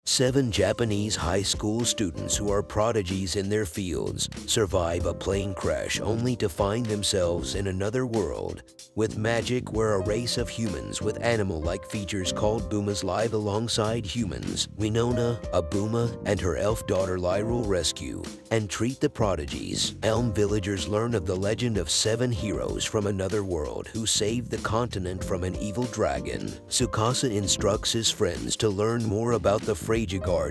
7 Japanese high school students who are prodigies in their fields survive a plane crash only to find themselves in another world with magic where a race of humans with animal-like features called Boomas live alongside humans. Winona, a Booma, and her elf daughter Lyrule rescue and treat the prodigies. Elm villagers learn of the legend of 7 heroes from another world who saved the continent from an evil dragon. Tsukasa instructs his friends to learn more about the Prodigies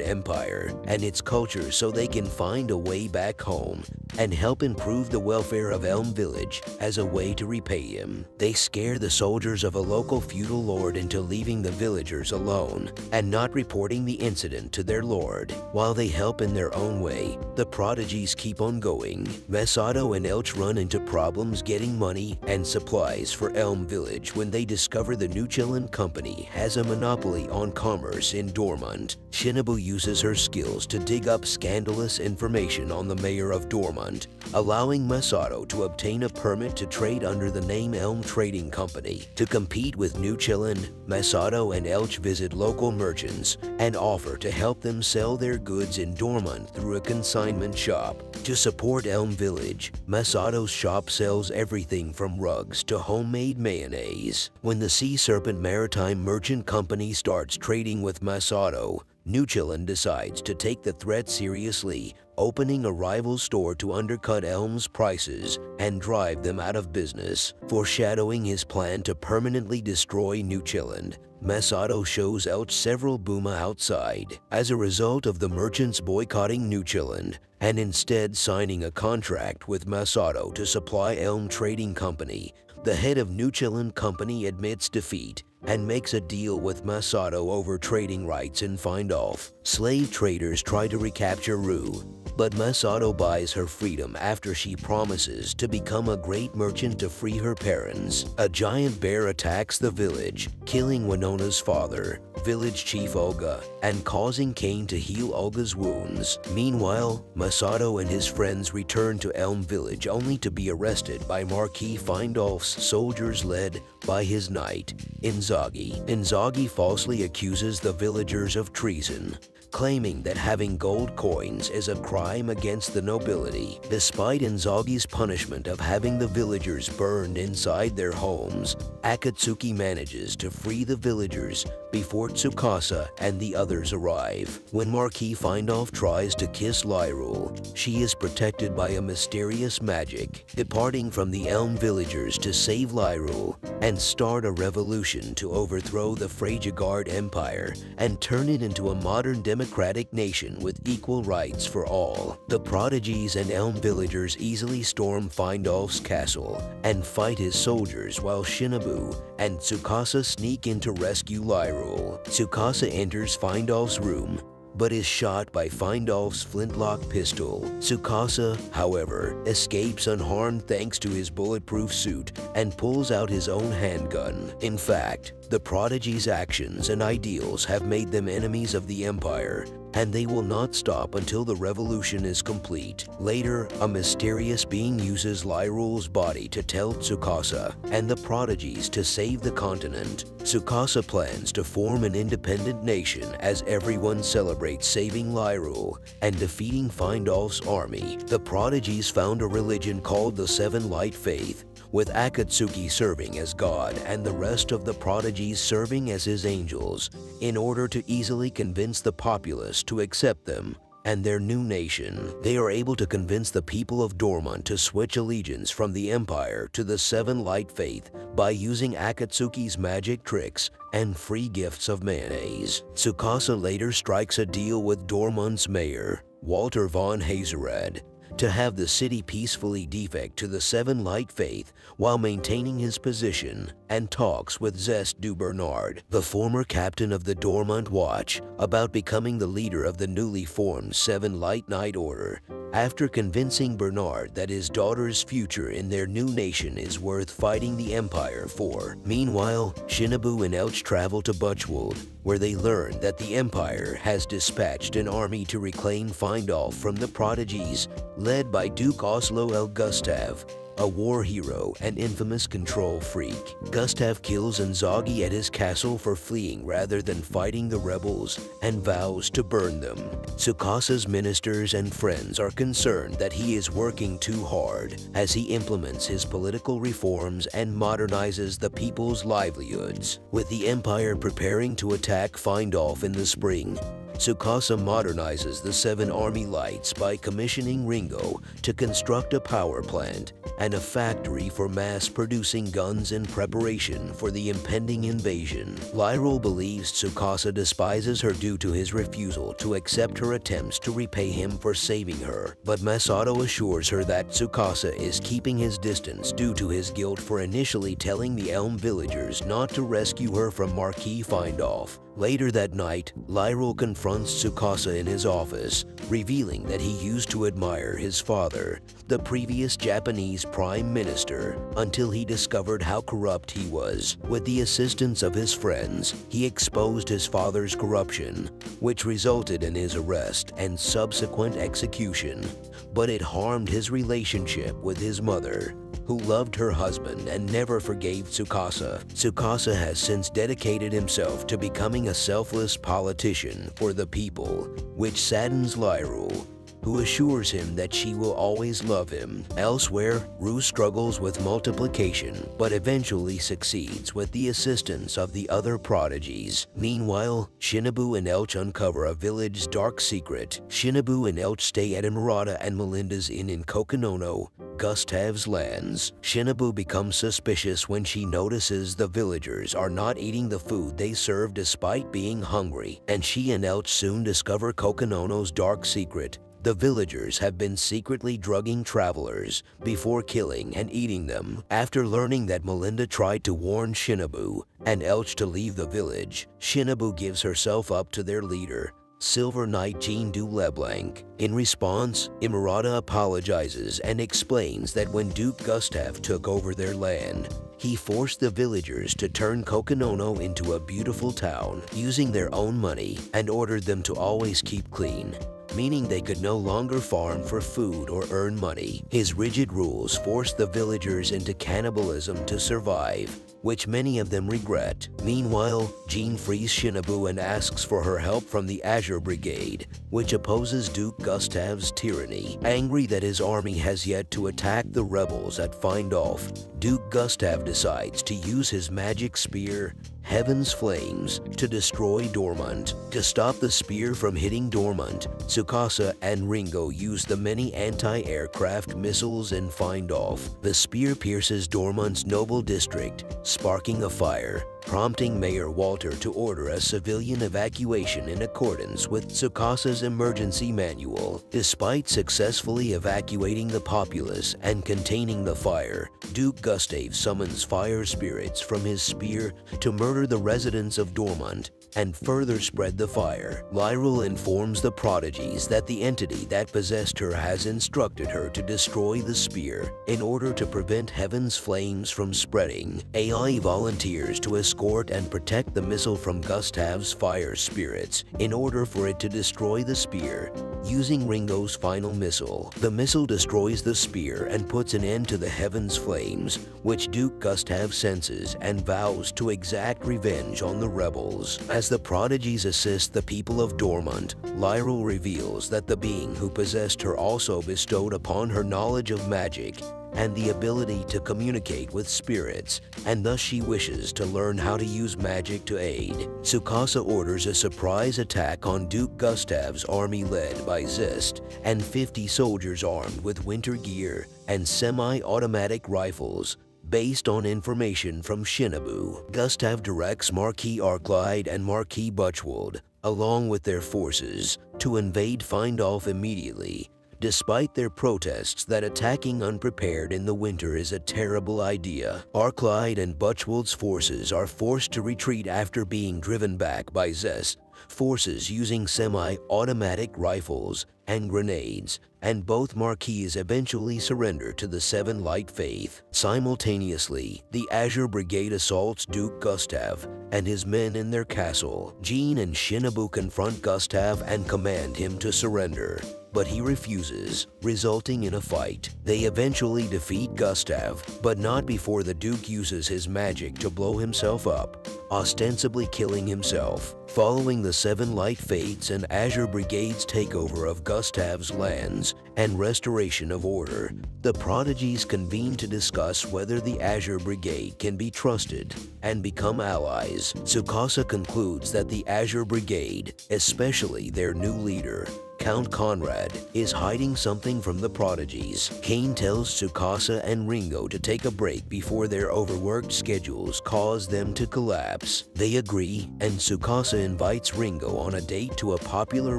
Empire and its culture so they can find a way back home and help improve the welfare of Elm Village as a way to repay him. They scare the soldiers of a local feudal lord into leaving the villagers alone and not reporting the incident to their lord. While they help in their own way, the prodigies keep on going. Masato and Elch run into problems getting money and supplies for Elm Village when they discover the Nuchilin Company has a monopoly on commerce in Dormont. Shinobu uses her skills to dig up scandalous information on the mayor of Dormont, allowing Masato to obtain a permit to trade under the name Elm Trading Company. To compete with Nuchilin, Masato and Elch visit local merchants and offer to help them sell their goods in Dormont through a consignment shop. To support Elm Village, Masato's shop sells everything from rugs to homemade mayonnaise. When the Sea Serpent Maritime Merchant Company starts trading with Masato, Nuchilin decides to take the threat seriously, opening a rival store to undercut Elm's prices and drive them out of business. Foreshadowing his plan to permanently destroy Nuchilin, Masato shows Elch several Booma outside. As a result of the merchants boycotting Nuchilin and instead signing a contract with Masato to supply Elm Trading Company, the head of Nuchilin Company admits defeat and makes a deal with Masato over trading rights in Findolf. Slave traders try to recapture Rue, but Masato buys her freedom after she promises to become a great merchant to free her parents. A giant bear attacks the village, killing Winona's father, village chief Olga, and causing Kane to heal Olga's wounds. Meanwhile, Masato and his friends return to Elm Village only to be arrested by Marquis Findolf's soldiers led by his knight, Inzaghi. Inzaghi falsely accuses the villagers of treason, claiming that having gold coins is a crime against the nobility. Despite Inzaghi's punishment of having the villagers burned inside their homes, Akatsuki manages to free the villagers before Tsukasa and the others arrive. When Marquis Findolf tries to kiss Lyrule, she is protected by a mysterious magic. Departing from the Elm villagers to save Lyrule and start a revolution to overthrow the Prodigies Empire and turn it into a modern democratic nation with equal rights for all. The prodigies and Elm villagers easily storm Findolf's castle and fight his soldiers while Shinobu and Tsukasa sneak in to rescue Lyrule. Tsukasa enters Findolf's room but is shot by Findolf's flintlock pistol. Tsukasa, however, escapes unharmed thanks to his bulletproof suit and pulls out his own handgun. In fact, the prodigies' actions and ideals have made them enemies of the Empire, and they will not stop until the revolution is complete. Later, a mysterious being uses Lyrule's body to tell Tsukasa and the prodigies to save the continent. Tsukasa plans to form an independent nation as everyone celebrates saving Lyrule and defeating Findolf's army. The prodigies found a religion called the Seven Light Faith, with Akatsuki serving as God and the rest of the prodigies serving as his angels, in order to easily convince the populace to accept them and their new nation. They are able to convince the people of Dormont to switch allegiance from the Empire to the Seven Light Faith by using Akatsuki's magic tricks and free gifts of mayonnaise. Tsukasa later strikes a deal with Dormont's mayor, Walter von Hazerad, to have the city peacefully defect to the Seven Light Faith while maintaining his position, and talks with Zest du Bernard, the former captain of the Dormont Watch, about becoming the leader of the newly formed Seven Light Knight Order. After convincing Bernard that his daughter's future in their new nation is worth fighting the Empire for. Meanwhile, Shinobu and Elch travel to Butchwold, where they learn that the Empire has dispatched an army to reclaim Findolf from the prodigies, led by Duke Oslo el Gustav. a war hero and infamous control freak. Gustav kills Inzaghi at his castle for fleeing rather than fighting the rebels and vows to burn them. Tsukasa's ministers and friends are concerned that he is working too hard as he implements his political reforms and modernizes the people's livelihoods. With the empire preparing to attack Findolf in the spring, Tsukasa modernizes the 7 army lights by commissioning Ringo to construct a power plant and a factory for mass-producing guns in preparation for the impending invasion. Lyril believes Tsukasa despises her due to his refusal to accept her attempts to repay him for saving her, but Masato assures her that Tsukasa is keeping his distance due to his guilt for initially telling the Elm villagers not to rescue her from Marquis Findolf. Later that night, Lyril confronts Tsukasa in his office, revealing that he used to admire his father, the previous Japanese prime minister, until he discovered how corrupt he was. With the assistance of his friends, he exposed his father's corruption, which resulted in his arrest and subsequent execution. But it harmed his relationship with his mother, who loved her husband and never forgave Tsukasa. Tsukasa has since dedicated himself to becoming a selfless politician for the people, which saddens Lyril, who assures him that she will always love him. Elsewhere, Rue struggles with multiplication, but eventually succeeds with the assistance of the other prodigies. Meanwhile, Shinobu and Elch uncover a village's dark secret. Shinobu and Elch stay at Emerada and Melinda's inn in Kokinono, Gustav's lands. Shinobu becomes suspicious when she notices the villagers are not eating the food they serve despite being hungry, and she and Elch soon discover Kokinono's dark secret. The villagers have been secretly drugging travelers before killing and eating them. After learning that Melinda tried to warn Shinobu and Elch to leave the village, Shinobu gives herself up to their leader, Silver Knight Jean du Leblanc. In response, Emerada apologizes and explains that when Duke Gustav took over their land, he forced the villagers to turn Kokinono into a beautiful town using their own money and ordered them to always keep clean, meaning they could no longer farm for food or earn money. His rigid rules forced the villagers into cannibalism to survive, which many of them regret. Meanwhile, Jean frees Shinobu and asks for her help from the Azure Brigade, which opposes Duke Gustav's tyranny. Angry that his army has yet to attack the rebels at Findolf, Duke Gustav decides to use his magic spear, Heaven's Flames, to destroy Dormont. To stop the spear from hitting Dormont, Tsukasa and Ringo use the many anti-aircraft missiles in Findolf. The spear pierces Dormont's noble district, sparking a fire, prompting Mayor Walter to order a civilian evacuation in accordance with Tsukasa's emergency manual. Despite successfully evacuating the populace and containing the fire, Duke Gustav summons fire spirits from his spear to murder the residents of Dormont and further spread the fire. Lyril informs the Prodigies that the entity that possessed her has instructed her to destroy the spear in order to prevent Heaven's Flames from spreading. AI volunteers to escort and protect the missile from Gustav's fire spirits in order for it to destroy the spear. Using Ringo's final missile, the missile destroys the spear and puts an end to the Heaven's Flames, which Duke Gustav senses and vows to exact revenge on the rebels. As the Prodigies assist the people of Dormont, Lyril reveals that the being who possessed her also bestowed upon her knowledge of magic and the ability to communicate with spirits, and thus she wishes to learn how to use magic to aid. Tsukasa orders a surprise attack on Duke Gustav's army led by Zest and 50 soldiers armed with winter gear and semi-automatic rifles. Based on information from Shinobu, Gustav directs Marquis Arclide and Marquis Butchwold, along with their forces, to invade Findolf immediately, despite their protests that attacking unprepared in the winter is a terrible idea. Arclide and Butchwold's forces are forced to retreat after being driven back by Zest forces using semi-automatic rifles and grenades, and both marquis eventually surrender to the Seven Light Faith. Simultaneously, the Azure Brigade assaults Duke Gustav and his men in their castle. Jean and Shinobu confront Gustav and command him to surrender. but he refuses, resulting in a fight. They eventually defeat Gustav, but not before the Duke uses his magic to blow himself up, ostensibly killing himself. Following the Seven Light Fates and Azure Brigade's takeover of Gustav's lands and restoration of order, the Prodigies convene to discuss whether the Azure Brigade can be trusted and become allies. Tsukasa concludes that the Azure Brigade, especially their new leader, Count Conrad, is hiding something from the Prodigies. Kane tells Tsukasa and Ringo to take a break before their overworked schedules cause them to collapse. They agree, and Tsukasa invites Ringo on a date to a popular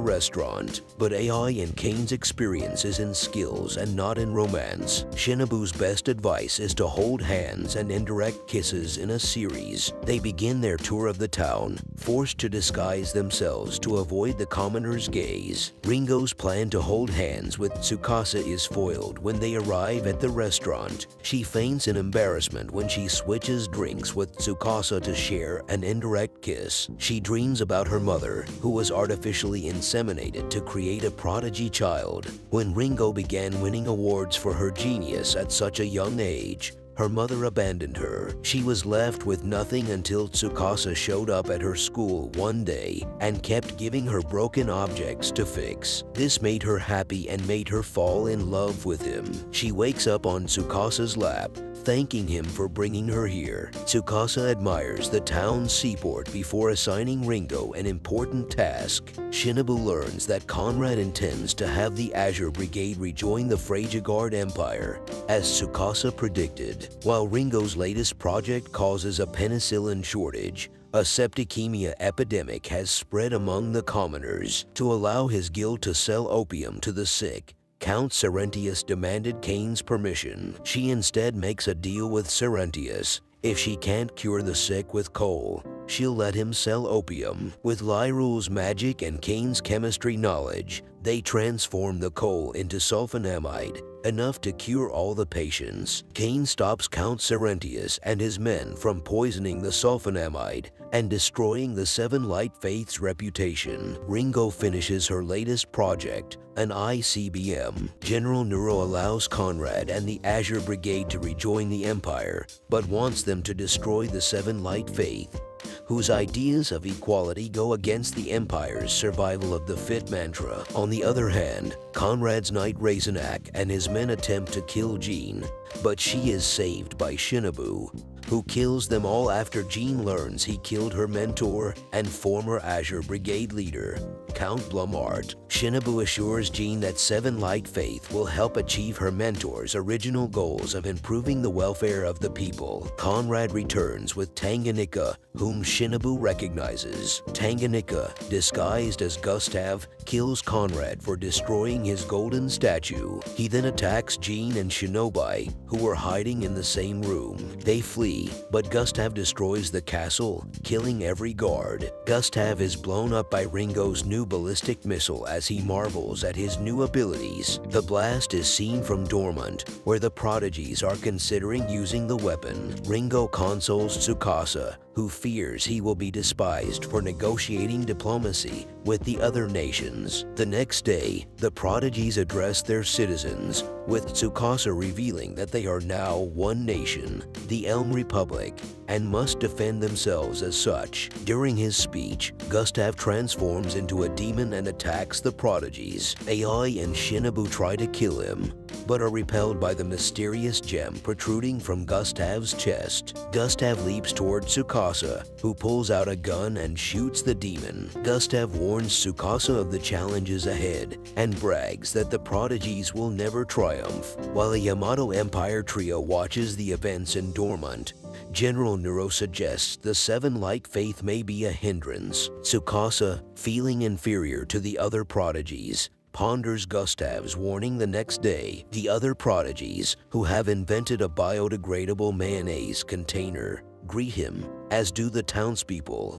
restaurant, but AI in Kane's experience is in skills and not in romance. Shinobu's best advice is to hold hands and indirect kisses in a series. They begin their tour of the town, forced to disguise themselves to avoid the commoner's gaze. Ringo's plan to hold hands with Tsukasa is foiled when they arrive at the restaurant. She feigns an embarrassment when she switches drinks with Tsukasa to share an indirect kiss. She dreams about her mother, who was artificially inseminated to create a prodigy child. When Ringo began winning awards for her genius at such a young age, her mother abandoned her. She was left with nothing until Tsukasa showed up at her school one day and kept giving her broken objects to fix. This made her happy and made her fall in love with him. She wakes up on Tsukasa's lap, thanking him for bringing her here. Tsukasa admires the town's seaport before assigning Ringo an important task. Shinobu learns that Conrad intends to have the Azure Brigade rejoin the Frejagard Empire, as Tsukasa predicted. While Ringo's latest project causes a penicillin shortage, a septicemia epidemic has spread among the commoners. To allow his guild to sell opium to the sick, Count Cerentius demanded Kane's permission. She instead makes a deal with Cerentius. If she can't cure the sick with coal, she'll let him sell opium. With Lyrule's magic and Kane's chemistry knowledge, they transform the coal into sulfonamide, enough to cure all the patients. Kane stops Count Cerentius and his men from poisoning the sulfonamide and destroying the Seven Light Faith's reputation. Ringo finishes her latest project, an ICBM. General Nero allows Conrad and the Azure Brigade to rejoin the Empire, but wants them to destroy the Seven Light Faith, whose ideas of equality go against the Empire's survival of the fit mantra. On the other hand, Conrad's knight Razenak and his men attempt to kill Jean, but she is saved by Shinobu, who kills them all after Jean learns he killed her mentor and former Azure Brigade leader, Count Blumart. Shinobu assures Jean that Seven Light Faith will help achieve her mentor's original goals of improving the welfare of the people. Conrad returns with Tanganyika, whom Shinobu recognizes. Tanganyika, disguised as Gustav, kills Conrad for destroying his golden statue. He then attacks Jean and Shinobi, who were hiding in the same room. They flee, but Gustav destroys the castle, killing every guard. Gustav is blown up by Ringo's new ballistic missile as he marvels at his new abilities. The blast is seen from Dormant, where the Prodigies are considering using the weapon. Ringo consoles Tsukasa, who fears he will be despised for negotiating diplomacy with the other nations. The next day, the Prodigies address their citizens, with Tsukasa revealing that they are now one nation, the Elm Republic, and must defend themselves as such. During his speech, Gustav transforms into a demon and attacks the Prodigies. AI and Shinobu try to kill him, but are repelled by the mysterious gem protruding from Gustav's chest. Gustav leaps toward Tsukasa, who pulls out a gun and shoots the demon. Gustav warns Tsukasa of the challenges ahead and brags that the Prodigies will never triumph. While a Yamato Empire trio watches the events in Dormant, General Nero suggests the Seven Light Faith may be a hindrance. Tsukasa, feeling inferior to the other Prodigies, ponders Gustav's warning the next day. The other Prodigies, who have invented a biodegradable mayonnaise container, greet him, as do the townspeople.